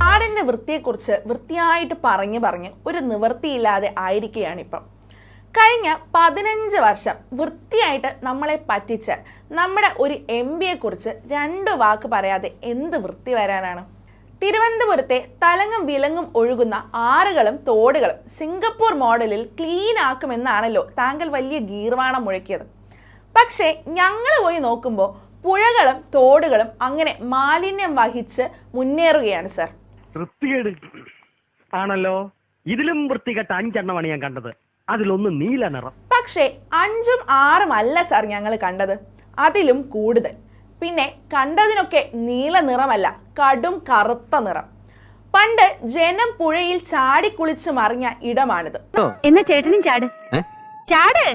നാടിന്റെ വൃത്തിയെക്കുറിച്ച് വൃത്തിയായിട്ട് പറഞ്ഞ് ഒരു നിവൃത്തിയില്ലാതെ ആയിരിക്കുകയാണിപ്പം. കഴിഞ്ഞ 15 വർഷം വൃത്തിയായിട്ട് നമ്മളെ പറ്റിച്ച നമ്മുടെ ഒരു MPയെ കുറിച്ച് 2 വാക്ക് പറയാതെ എന്ത് വൃത്തി വരാനാണ്? തിരുവനന്തപുരത്തെ തലങ്ങും വിലങ്ങും ഒഴുകുന്ന ആറുകളും തോടുകളും സിംഗപ്പൂർ മോഡലിൽ ക്ലീൻ ആക്കുമെന്നാണല്ലോ താങ്കൾ വലിയ ഗീർവാണം മുഴക്കിയത്. പക്ഷേ ഞങ്ങൾ പോയി നോക്കുമ്പോൾ പുഴകളും തോടുകളും അങ്ങനെ മാലിന്യം വഹിച്ച് മുന്നേറുകയാണ് സർ. വൃത്തികേട് ആണല്ലോ. ഇതിലും വൃത്തികെട്ട 5 എണ്ണമാണ് ഞാൻ കണ്ടത്. അതിലൊന്ന് നീല നിറം. പക്ഷേ 5ഉം 6ഉം അല്ല സർ ഞങ്ങൾ കണ്ടത്, അതിലും കൂടുതൽ. പിന്നെ കണ്ടതിനൊക്കെ നീല നിറമല്ല, കടും കറുത്ത നിറം. പണ്ട് ജനം പുഴയിൽ ചാടിക്കുളിച്ച് മറിഞ്ഞ ഇടമാണിത്. എന്നാ ചേട്ടനും ചാട് ചാട്.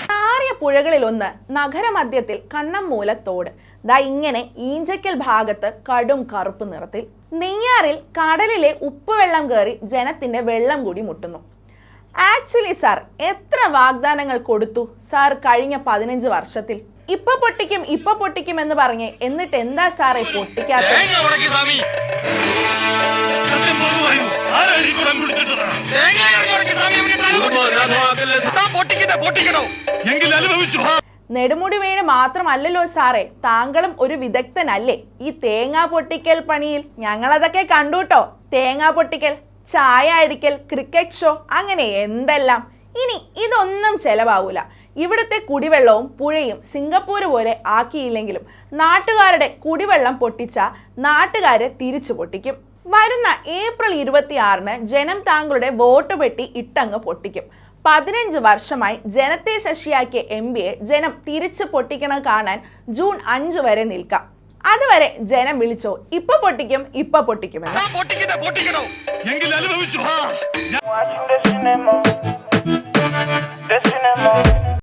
നാറിയ പുഴകളിൽ ഒന്ന് നഗരമധ്യത്തിൽ കണ്ണമ്മൂല തോട്. ദാ ഇങ്ങനെ ഈഞ്ചക്കൽ ഭാഗത്ത് കടും കറുപ്പ് നിറത്തിൽ. നെയ്യാറിൽ കടലിലെ ഉപ്പുവെള്ളം കയറി ജനത്തിന്റെ വെള്ളം കൂടി മുട്ടുന്നു. ആക്ച്വലി സാർ എത്ര വാഗ്ദാനങ്ങൾ കൊടുത്തു സാർ കഴിഞ്ഞ 15 വർഷത്തിൽ? ഇപ്പൊ പൊട്ടിക്കും എന്ന് പറഞ്ഞ് എന്നിട്ട് എന്താ സാറേ പൊട്ടിക്കാത്ത? നെടുമുടി വേണു മാത്രമല്ലല്ലോ സാറേ, താങ്കളും ഒരു വിദഗ്ധനല്ലേ ഈ തേങ്ങാ പൊട്ടിക്കൽ പണിയിൽ? ഞങ്ങളതൊക്കെ കണ്ടുട്ടോ. തേങ്ങാ പൊട്ടിക്കൽ, ചായ അടിക്കൽ, ക്രിക്കറ്റ് ഷോ, അങ്ങനെ എന്തെല്ലാം. ഇനി ഇതൊന്നും ചെലവാവൂല. ഇവിടുത്തെ കുടിവെള്ളവും പുഴയും സിംഗപ്പൂർ പോലെ ആക്കിയില്ലെങ്കിലും നാട്ടുകാരുടെ കുടിവെള്ളം പൊട്ടിച്ച നാട്ടുകാരെ തിരിച്ചു പൊട്ടിക്കും. വരുന്ന ഏപ്രിൽ 26-ന് ജനം താങ്കളുടെ വോട്ട് പെട്ടി ഇട്ടങ്ങ് പൊട്ടിക്കും. 15 വർഷമായി ജനത്തെ ശശിയാക്കിയ MPയെ ജനം തിരിച്ചു പൊട്ടിക്കണം കാണാൻ ജൂൺ 5 വരെ നിൽക്കാം. അതുവരെ ജനം വിളിച്ചോ ഇപ്പൊ പൊട്ടിക്കുമെന്ന്.